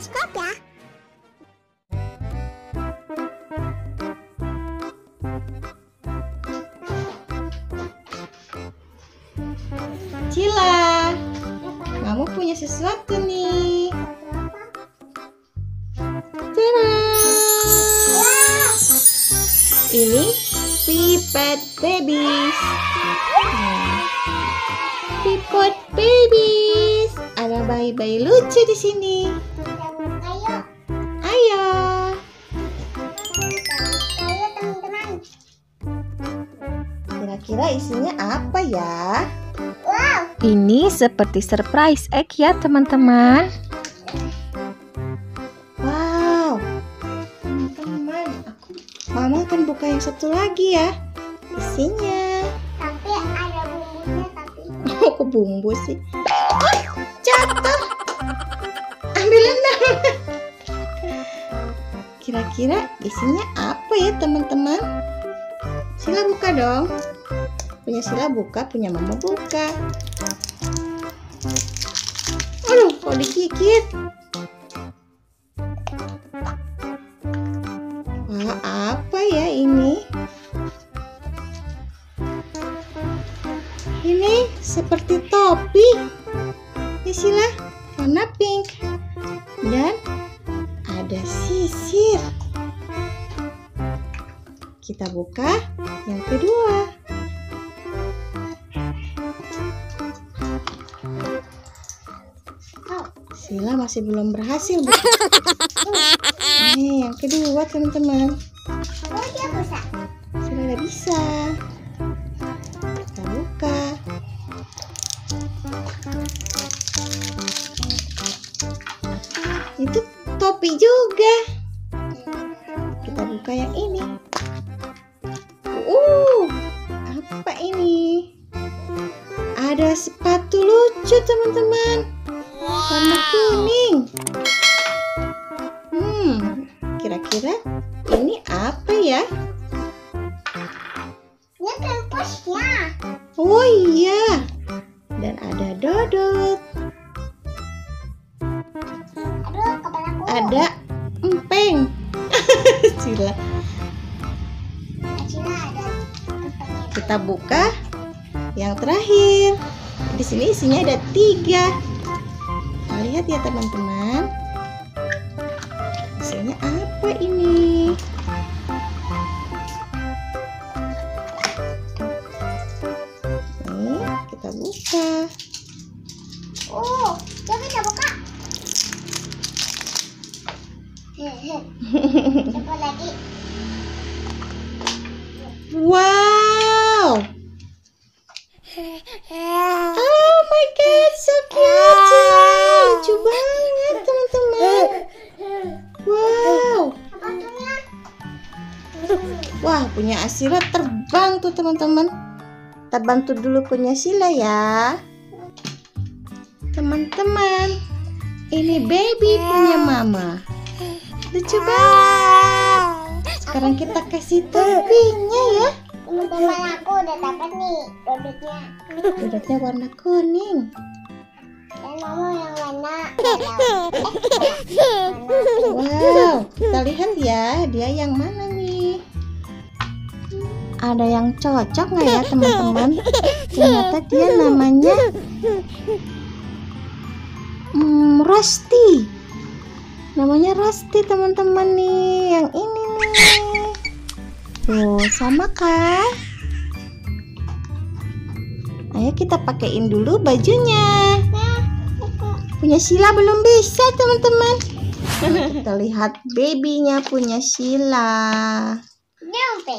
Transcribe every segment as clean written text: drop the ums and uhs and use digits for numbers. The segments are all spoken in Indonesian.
subscribe ya. Cila, kamu punya sesuatu nih. Tada! Ini Pipet Babies. Pipet Babies. Ada bayi-bayi lucu di sini. Ayo. Kira-kira isinya apa ya? Ini seperti surprise egg ya teman-teman. Wow, teman-teman, Mama akan buka yang satu lagi ya. Isinya. Tapi ada bumbunya tapi. Oh, kok bumbu sih? Oh, jatuh. Ambilin dong. Kira-kira isinya apa ya teman-teman? Sila buka dong. Punya Sila buka, punya Mama buka. Aduh, kok digigit? Wah, apa ya ini? Ini seperti topi. Ini Sila, warna pink. Dan ada sisir. Kita buka yang kedua. Sila masih belum berhasil. Nih, yang kedua teman-teman. Oh, dia bisa. Sila udah bisa. Kita buka. Itu topi juga. Kita buka yang ini. Apa ini? Ada sepatu lucu teman-teman. Warna kuning. Kira-kira ini apa ya? Ini kampusnya. Oh iya. Dan ada dodot. Aduh, kepalaku. Ada empeng. Sila. Cila ada. Kita buka yang terakhir. Di sini isinya ada 3. Nah, lihat ya teman-teman. Isinya apa ini? Nih, kita buka. Oh, dia bisa buka. Coba lagi. Wow. Oh my god, so cute. Lucu banget teman-teman. Wow. Sepatunya. Wah, punya Asila terbang tuh teman-teman. Kita bantu dulu punya Sila ya. Teman-teman, ini baby punya Mama. Lucu banget. Sekarang kita kasih topinya ya. Teman-teman aku udah dapat nih dodotnya. Dodotnya warna kuning. Dan mama yang warna Wow, kita lihat ya, dia yang mana nih? Ada yang cocok nggak ya teman-teman? Ternyata dia namanya Rusty. Namanya Rusty teman-teman nih. Yang ini nih. Tuh, sama kan? Ayo kita pakein dulu bajunya. Punya Sila belum bisa teman-teman. Kita lihat babynya punya Sila.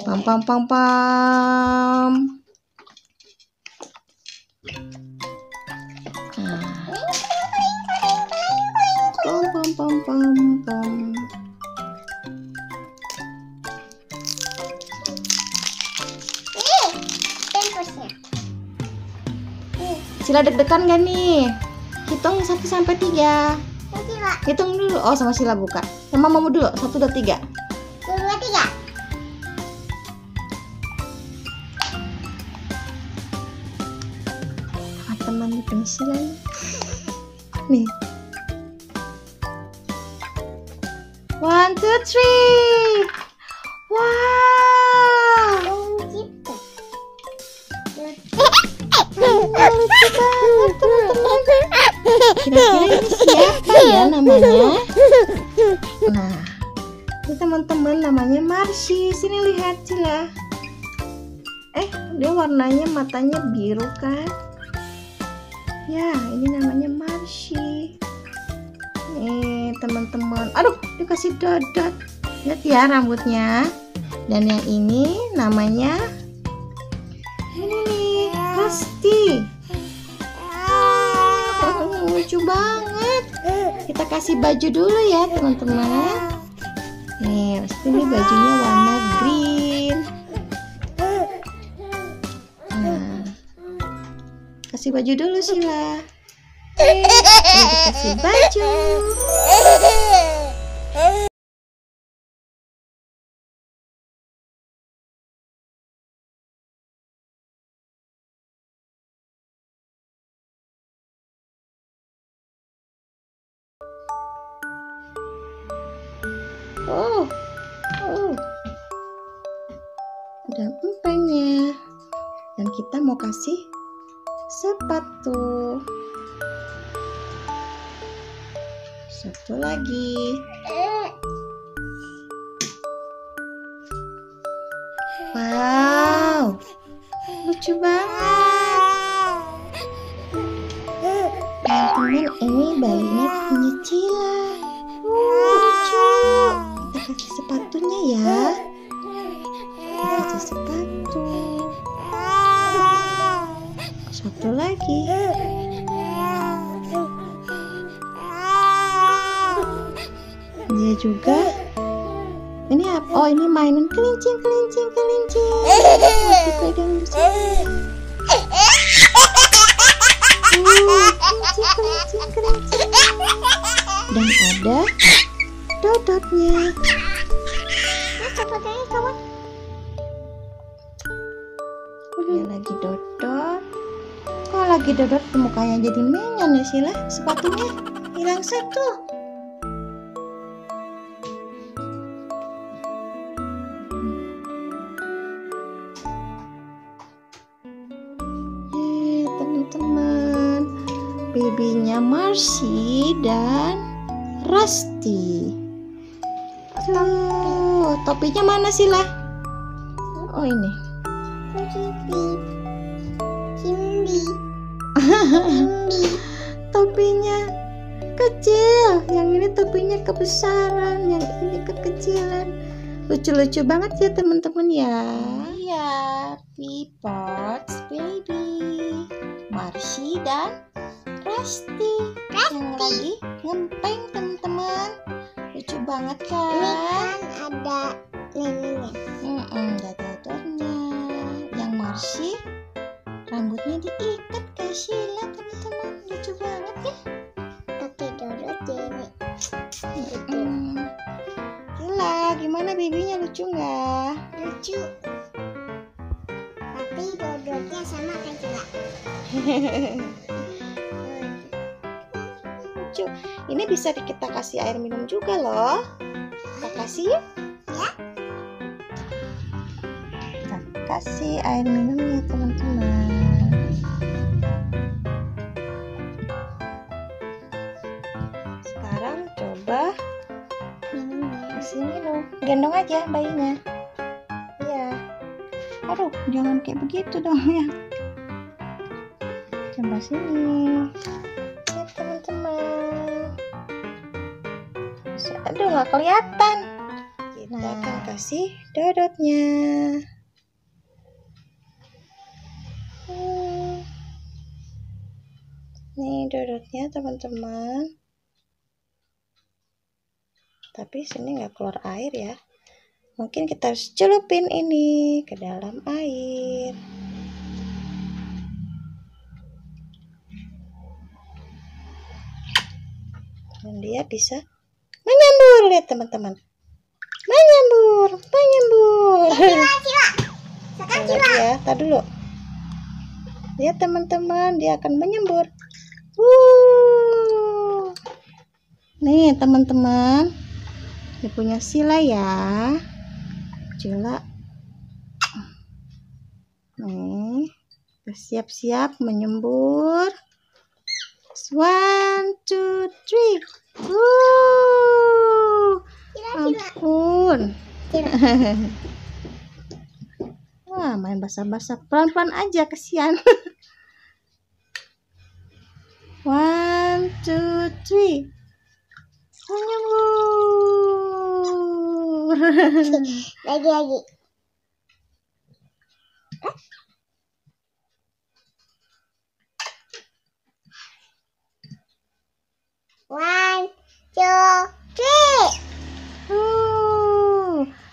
Pam pam pam pam. Pam pam pam pam pam. Sila deg-degan gak nih? Hitung 1 sampai 3. Hitung dulu. Oh, sama Sila buka. Sama Mama dulu. 1, 2, 3. 1, 2, 3. Teman-teman di pensil nih. 1, 2, 3. Wow. Lucu banget teman-teman. Kira-kira ini siapa ya namanya? Nah, ini teman-teman namanya Marshy. Sini lihat Cila. Dia warnanya matanya biru kan? Ya, ini namanya Marshy. Nih teman-teman. Aduh, dikasih dodot. Lihat ya rambutnya. Dan yang ini namanya ini nih, Rusty. Lucu banget. Kita kasih baju dulu ya teman-teman. Nih, Rusty ini bajunya warna green. Nah, kasih baju dulu Sila. Udah dikasih baju. Ada empengnya. Dan kita mau kasih sepatu. Satu lagi. Wow, lucu banget. Teman-teman, ini bayinya punya Cila. Lucu. Kita kasih sepatunya ya. Kita kasih sepatu. Satu lagi. Dia juga. Ini apa? Oh, ini mainan kelincing. Dipegang di sini. Kelincing. Dan ada dodotnya. Dia lagi dodot. Kok lagi dodot mukanya jadi menyan ya Sila? Sepatunya hilang satu. Teman-teman, babynya Marshy dan Rusty. Tuh, topinya mana Sila? Oh ini. Topinya kecil, yang ini topinya kebesaran, yang ini kekecilan. Lucu-lucu banget ya teman-teman ya. Iya, Peapods baby, Marshy dan Rusty yang lagi ngempeng teman-teman. Lucu banget kan? Ada neneknya. Ada dodotnya. Yang Marshy rambutnya diikat kayak Sila teman-teman. Lucu banget ya. Pakai dodot ini. Sila, gimana babynya, lucu nggak? Lucu. Tapi dodotnya sama kayak Cila. Lucu. Ini bisa kita kasih air minum juga loh. Kita kasih yuk. Ya. Kita kasih air minumnya teman-teman. Sekarang coba sini loh, gendong aja bayinya. Iya. Aduh, jangan kayak begitu dong ya. Coba sini. Lihat teman-teman. Aduh, nggak kelihatan. Kita akan kasih dodotnya. Nih dodotnya teman-teman. Tapi sini nggak keluar air ya. Mungkin kita harus celupin ini ke dalam air. Dan dia bisa menyembur, lihat teman-teman. Menyembur. Sekarang ya, tar dulu. Lihat teman-teman, dia akan menyembur. Nih teman-teman. Ini punya Sila ya. Sila. Nih, kita siap-siap menyembur. 1, 2, 3. Ampun. Wah, main basah-basah. Pelan-pelan aja, kesian. 1, 2, 3. Menyembur. Lagi. 1, 2, 3.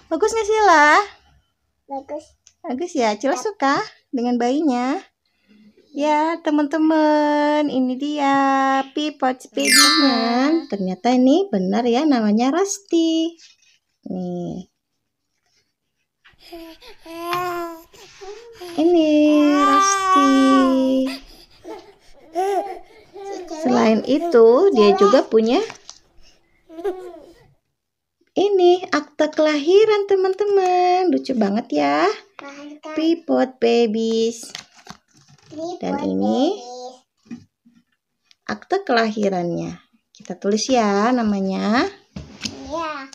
Bagus nggak Sila? Bagus. Bagus ya, Cila suka dengan bayinya. Ya teman-teman, ini dia Peapod Baby-nya. Ternyata ini benar ya, namanya Rusty. Nih. Ini Rusty. Selain itu, dia juga punya ini akte kelahiran teman-teman. Lucu banget ya. Peapod Babies. Dan ini akte kelahirannya. Kita tulis ya namanya. Iya.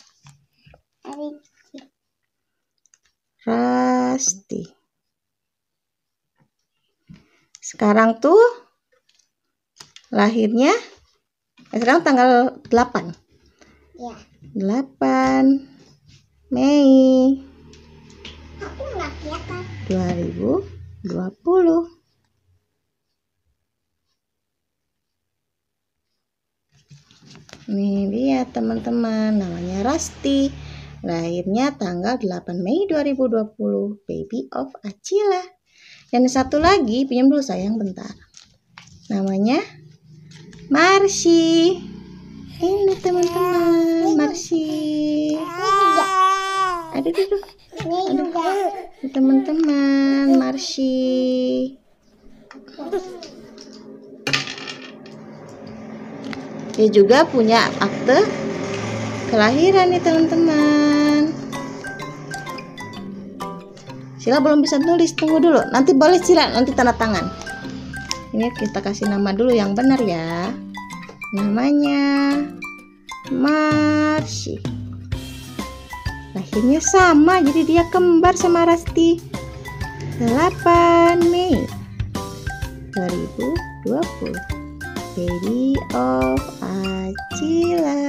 Rusty. Sekarang tuh lahirnya sekarang tanggal 8. Iya. 8 Mei Aku nggak kelihatan. 2020. Ini dia teman-teman, namanya Rusty. Lahirnya tanggal 8 Mei 2020, baby of Acila. Dan satu lagi, pinjam dulu sayang bentar. Namanya Marcy. Ini teman-teman, Marcy. Aduh. Ini juga. Teman-teman, Marcy. Dia juga punya akte kelahiran nih teman-teman. Sila belum bisa nulis, tunggu dulu. Nanti boleh Sila, nanti tanda tangan. Ini kita kasih nama dulu yang benar ya. Namanya Marcy. Lahirnya sama, jadi dia kembar sama Rusty. 8 Mei 2020. Baby of Acila.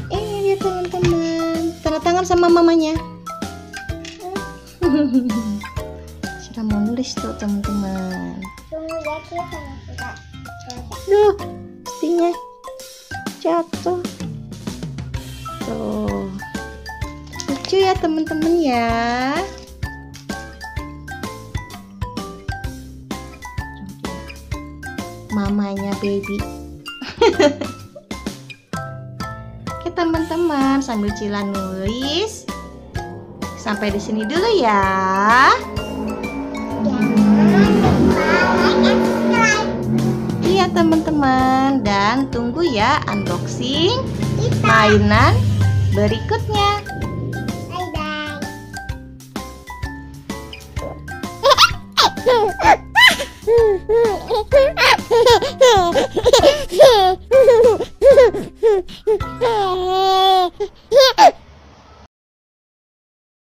Ini dia teman-teman. Tanda tangan sama mamanya. Sudah mau nulis tuh teman-teman. Tunggu ya kita. Duh, pastinya jatuh. Tuh. Lucu ya teman-teman ya. Mamanya baby. Oke teman-teman, sambil Cila nulis. Sampai di sini dulu ya. Iya teman-teman, dan tunggu ya unboxing mainan berikutnya. Bye-bye.